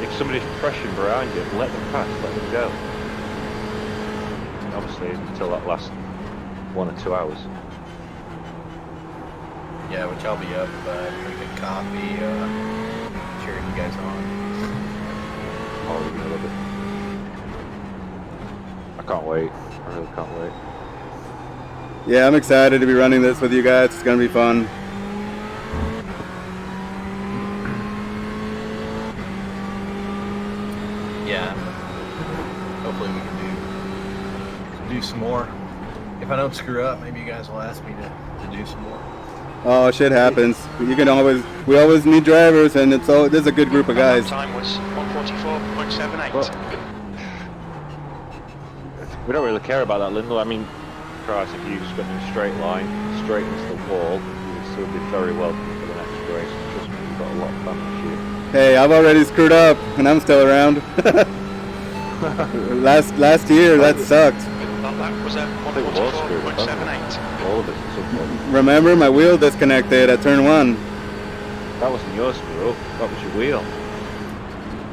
If somebody's pressing behind you, let them pass, let them go. And obviously until that last 1 or 2 hours. Yeah, which I'll be up drinking coffee, cheering you guys on. Oh, you know, love it. I can't wait. I really can't wait. Yeah, I'm excited to be running this with you guys. It's going to be fun. Yeah. Hopefully we can do some more. If I don't screw up, maybe you guys will ask me to do some more. Oh, shit happens. We always need drivers, and there's a good group of guys. Time was 144.78. Well, we don't really care about that, Lyndall. I mean, Christ, if you just went in a straight line, straight into the wall, you would still be very welcome for the next race. Trust me, you've got a lot of fun this year. Hey, I've already screwed up, and I'm still around. last year, that sucked. That was a I think it was screwed up, 144.78. all of it at some point. Remember, my wheel disconnected at turn 1. That wasn't your screw up, that was your wheel.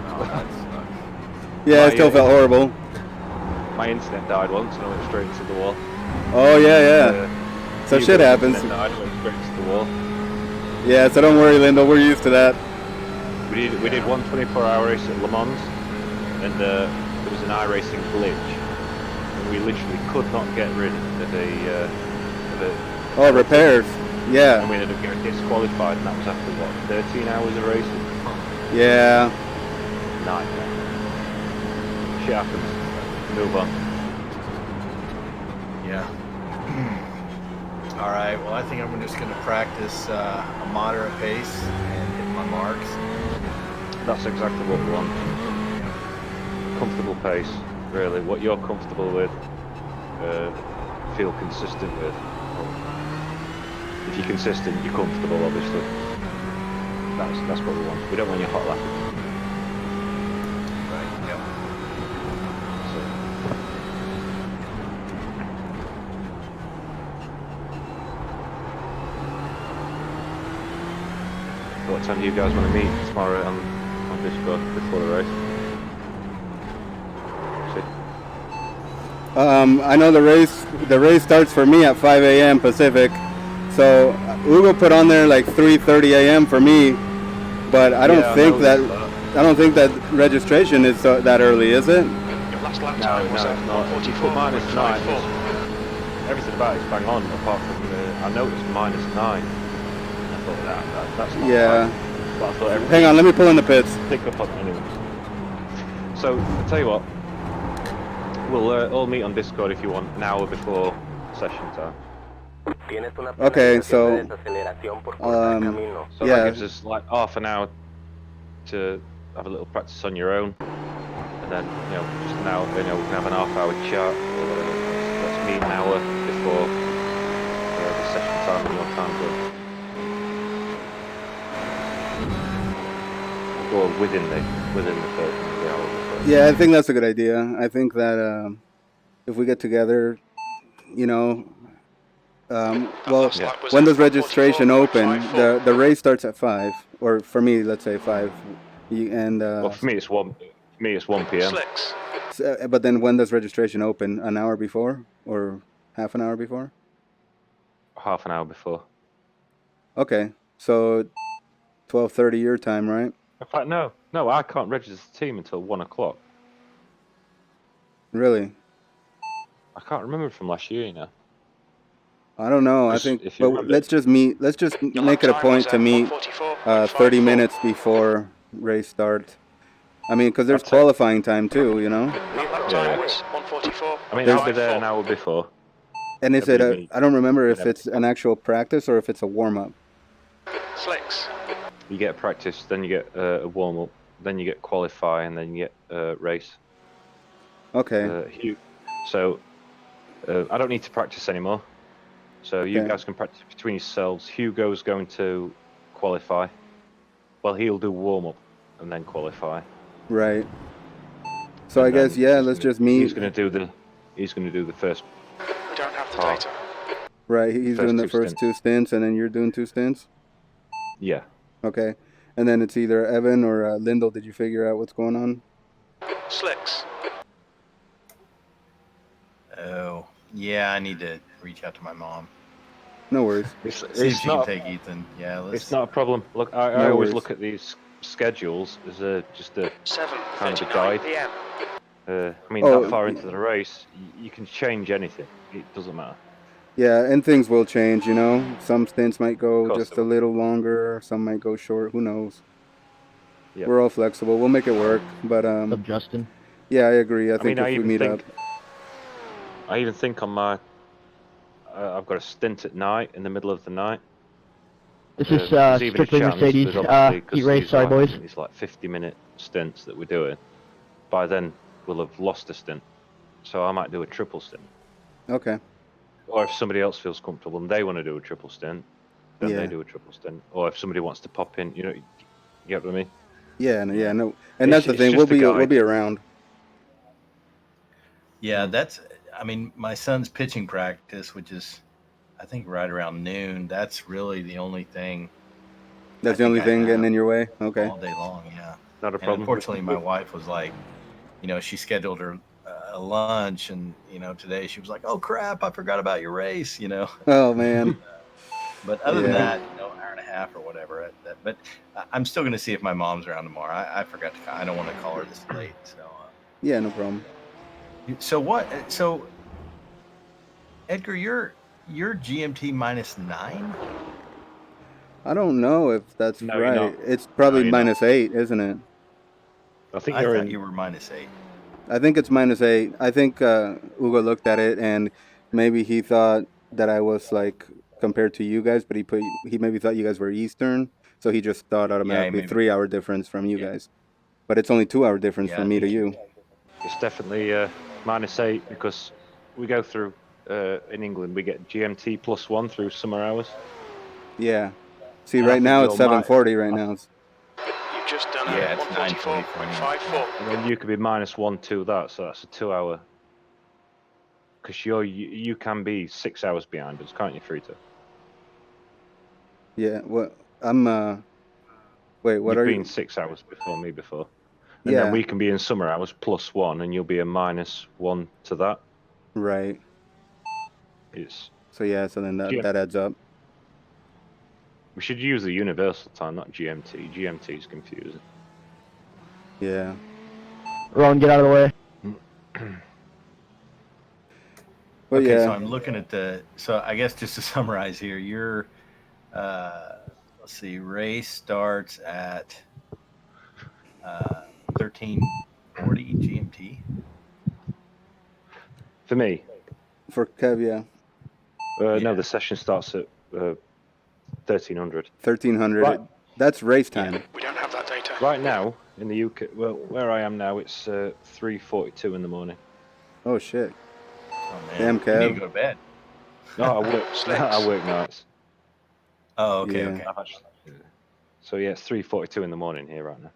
Oh, that sucks. Yeah, it still felt horrible. My internet died once and I went straight into the wall. Oh, yeah. So shit happens. Internet died, I went straight into the wall. Yeah, so don't worry, Lyndall, we're used to that. We did one 24-hour race at Le Mans, and there was an iRacing glitch, and we literally could not get rid of a Oh, repairs. Yeah. and we ended up getting disqualified, and that was after what, 13 hours of racing? Yeah. Nightmare. Shit happens. Move on. Yeah. All right. Well, I think I'm just going to practice a moderate pace and hit my marks. That's exactly what we want. Comfortable pace, really. What you're comfortable with, feel consistent with. If you're consistent, you're comfortable, obviously. That's what we want. We don't want you hot lapping. Right. Yep. What time do you guys want to meet tomorrow on Discord before the race? See? I know the race starts for me at 5 a.m. Pacific. So Hugo put on there like 3:30 a.m. for me, but I don't think that registration is that early, is it? Your last lap No, time was it's not. If you put -9, everything about it's bang on, apart from I noticed -9. I thought that's not Yeah. right. But I thought Hang on, let me pull in the pits. pick up on it anyway. So I'll tell you what, we'll all meet on Discord if you want an hour before session time. Okay, so So yeah. that gives us like half an hour to have a little practice on your own, and then just an hour. We can have an half-hour chat. Let's meet an hour before the session time in your time zone. Or within the 30 hour. Yeah, I think that's a good idea. I think that if we get together, well, when does registration open? The race starts at 5, or for me, let's say 5. Well, for me it's 1 p.m. But then when does registration open? An hour before, or half an hour before? Half an hour before. Okay, so 12:30 your time, right? In fact, no, I can't register the team until 1 o'clock. Really? I can't remember from last year, I don't know. I think, but let's just meet. Let's just make it a point to meet 30 minutes before race start. I mean, because there's qualifying time too, Yeah. I mean, I'll be there an hour before. And is That'd it be a? me. I don't remember if Whenever it's an actual practice or if it's a warm up. Slicks. You get practice, then you get a warm up, then you get qualify, and then you get race. Okay. So I don't need to practice anymore. So you Okay. guys can practice between yourselves. Hugo's going to qualify. Well, he'll do warm up and then qualify. Right. So And I guess then yeah. Let's just meet. He's going to do the first We don't have the part. data. Right. He's First doing the two first stints. 2 stints, and then you're doing 2 stints. Yeah. Okay. And then it's either Evan or Lyndall. Did you figure out what's going on? Slicks. Oh, yeah, I need to reach out to my mom. No worries. See if It's she can not. take Ethan. Yeah, let's. It's not a problem. Look, I No always worries. look at these schedules as just a kind of a 7:39 guide. p.m. I mean, Oh, that far into the race, you can change anything. It doesn't matter. Yeah, and things will change, you know. Some stints might Of go course just they a will. little longer, some might go short, who knows. Yep. We're all flexible. We'll make it work. But What's up, Justin? yeah, I agree. I I think mean, if we meet up. I even think on my, I've got a stint at night in the middle of the night. This is There's even a strictly chance, Mercedes because obviously, heat because race. Sorry, I boys. think it's like 50-minute stints that we're doing. By then, we'll have lost a stint, so I might do a triple stint. Okay. Or if somebody else feels comfortable and they want to do a triple stint, then Yeah. they do a triple stint. Or if somebody wants to pop in, you get what I mean? Yeah, no, yeah, no. And It's- that's the it's thing. just a We'll guide. be around. Yeah, I mean, my son's pitching practice, which is, I think, right around noon. That's really the only thing. That's I the only think I thing getting have in your way. Okay. all day long. Yeah. Not a And problem. unfortunately, my wife was like, she scheduled her a lunch, and today she was like, "Oh crap, I forgot about your race." Oh man. But other than Yeah. that, hour and a half or whatever. But I'm still going to see if my mom's around tomorrow. I forgot to. I don't want to call her this late. So. Yeah, no problem. So what? So, Edgar, you're GMT -9. I don't know if that's No, you're right. not. It's probably you're not. -8, isn't it? I think I you're thought in. you were -8. I think it's -8. I think Ugo looked at it and maybe he thought that I was like compared to you guys, but he maybe thought you guys were Eastern, so he just thought automatically maybe. 3 hour difference from you Yeah. guys. But it's only 2 hour difference Yeah, from I me to think you. It's definitely -8 because we go through in England. We get GMT +1 through summer hours. Yeah. See, And I right think now it's you're mi- 7:40 right now. You've just done Yeah, a it's 144.54. And then you could be -1 to that, so that's a 2 hour. Because you can be 6 hours behind us, can't you, Frito? Yeah, what I'm wait, what You've are been you? 6 hours before me before. And Yeah, then we can be in summer hours +1, and you'll be a -1 to that. right. It's So yeah, so then GM that adds up. We should use the universal time, not GMT. GMT is confusing. Yeah. Ron, get out of the way. But Okay, yeah, so I'm looking at so I guess just to summarize here, your let's see, race starts at 13:40 GMT. For me, for Kev, yeah, no, Yeah. the session starts at 1300. 1300. Right. That's race time. We don't have that data. Right now in the UK, well, where I am now, it's 3:42 in the morning. Oh shit. Oh man, Damn, you Kev. need to go to bed. No, I work. I work nights. Oh, okay, Yeah. okay. I've actually, so yeah, it's 3:42 in the morning here right now.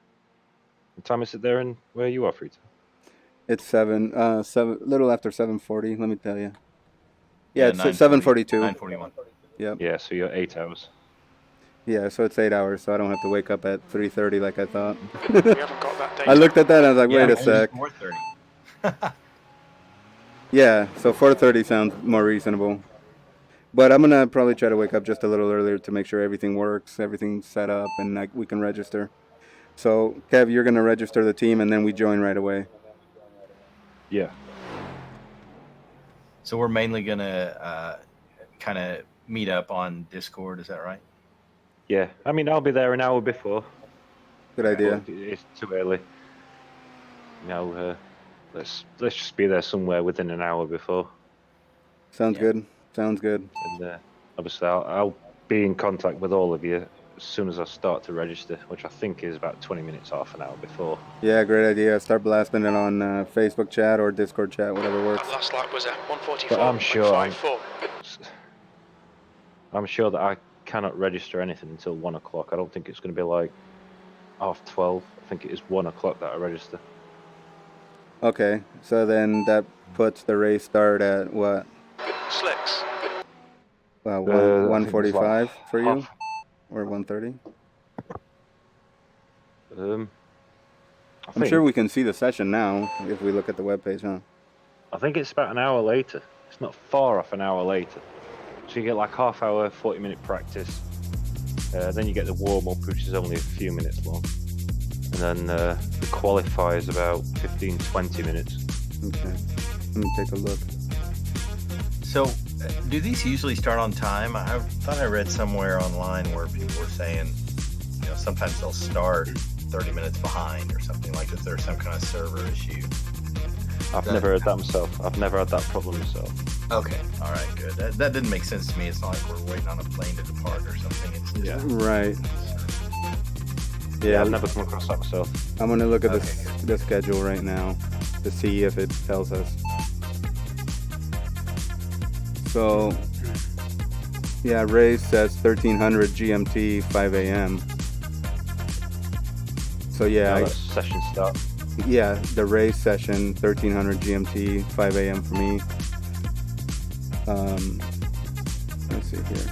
What time is it there and where you are, Frito? It's 7 little after 7:40, let me tell you. Yeah, it's 7:42. 9:41. Yep. Yeah, so you're 8 hours. Yeah, so it's 8 hours, so I don't have to wake up at 3:30 like I thought. We haven't got that data. I looked at that and I was like, wait a sec. 4:30. Yeah, so 4:30 sounds more reasonable. But I'm gonna probably try to wake up just a little earlier to make sure everything works, everything's set up, and we can register. So, Kev, you're gonna register the team, and then we join right away. Yeah. So we're mainly gonna kind of meet up on Discord. Is that right? Yeah, I mean, I'll be there an hour before. Good idea. But it's too early. Let's just be there somewhere within an hour before. Sounds Yeah. good. Sounds good. And obviously, I'll be in contact with all of you as soon as I start to register, which I think is about 20 minutes, half an hour before. Yeah, great idea. Start blasting it on Facebook chat or Discord chat, whatever works. That last lap was a But I'm sure 144.54. I'm sure that I cannot register anything until 1 o'clock. I don't think it's going to be like 12:30. I think it is 1 o'clock that I register. Okay, so then that puts the race start at what? Slicks. I think it was 1:45 like for you, half- or 1:30? I I'm think, sure we can see the session now if we look at the webpage, huh? I think it's about an hour later. It's not far off an hour later. So you get like half hour, 40-minute practice. Then you get the warm-up, which is only a few minutes long. And then the qualifier is about 15, 20 minutes. Okay, let me take a look. So, do these usually start on time? I thought I read somewhere online where people were saying, you know, sometimes they'll start 30 minutes behind or something, like if there's some kind of server issue. I've never heard that myself. I've never had that problem myself. Okay, all right, good. That didn't make sense to me. It's not like we're waiting on a plane to depart or something. It's just, Yeah. Right. Yeah, I've never come across that myself. I'm gonna look at Okay, the schedule right now to see if it tells us. So, yeah, race says 1300 GMT, 5 a.m. So yeah, That's session start. yeah, the race session 1300 GMT, 5 a.m. for me. Let's see here.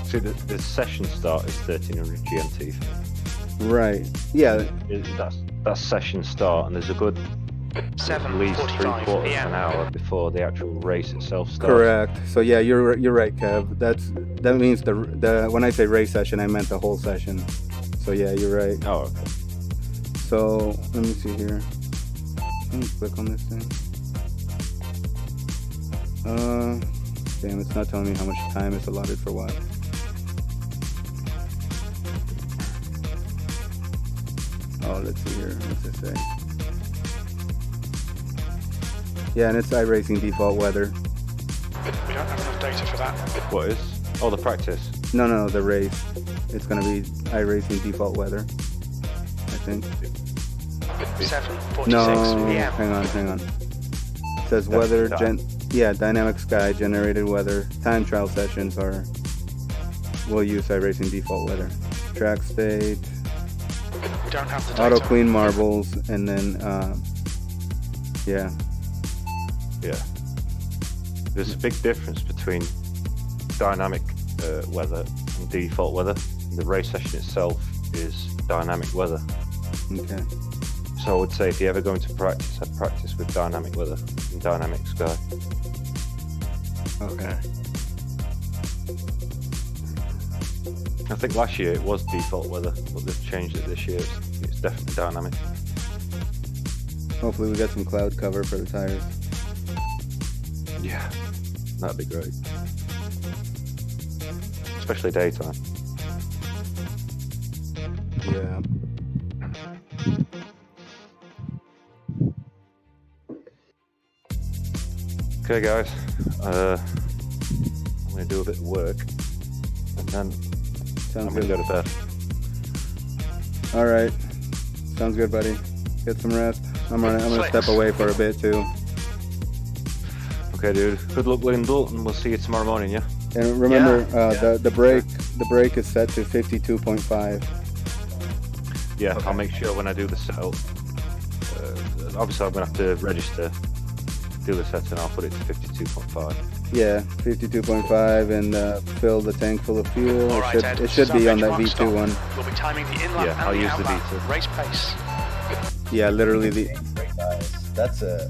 See, the session start is 1300 GMT. Right. Yeah. That's session start, and there's a good at least 7:45 3/4 of PM. an hour before the actual race itself starts. Correct. So yeah, you're right, Kev. That means the when I say race session, I meant the whole session. So yeah, you're right. Oh, okay. So let me see here. Let me click on this thing. Damn, it's not telling me how much time is allotted for what. Oh, let's see here. What's it say? Yeah, and it's iRacing default weather. We don't have enough data for that. What is? Oh, the practice. No, the race. It's gonna be iRacing default weather, I think. 7:46 No, PM. hang on. It says That's weather, done. dynamic sky, generated weather. Time trial sessions will use iRacing default weather. Track state, We don't have the auto data. clean marbles, and then, yeah. Yeah. There's a big difference between dynamic weather and default weather. The race session itself is dynamic weather. Okay. So I would say if you're ever going to practice, I'd practice with dynamic weather and dynamic sky. Okay. I think last year it was default weather, but they've changed it this year. It's definitely dynamic. Hopefully we got some cloud cover for the tires. Yeah, that'd be great. Especially daytime. Yeah. Okay, guys. I'm gonna do a bit of work, and then I'm Sounds gonna good. go to bed. All right. Sounds good, buddy. Get some rest. I'm gonna step away for a bit too. Okay, dude. Good luck, Lindell, and we'll see you tomorrow morning. Yeah. And remember, Yeah, the brake is set to 52.5. Yeah. Okay. I'll make sure when I do the setup. Obviously, I'm gonna have to register, do the setting. I'll put it to 52.5. Yeah, 52.5, and fill the tank full of fuel. All right, Ed, It should start be on that benchmark V2 stop. one. We'll be timing the in-lap Yeah, I'll and the use the out-lap. V2. Race pace. Yeah, literally the Great guys. That's a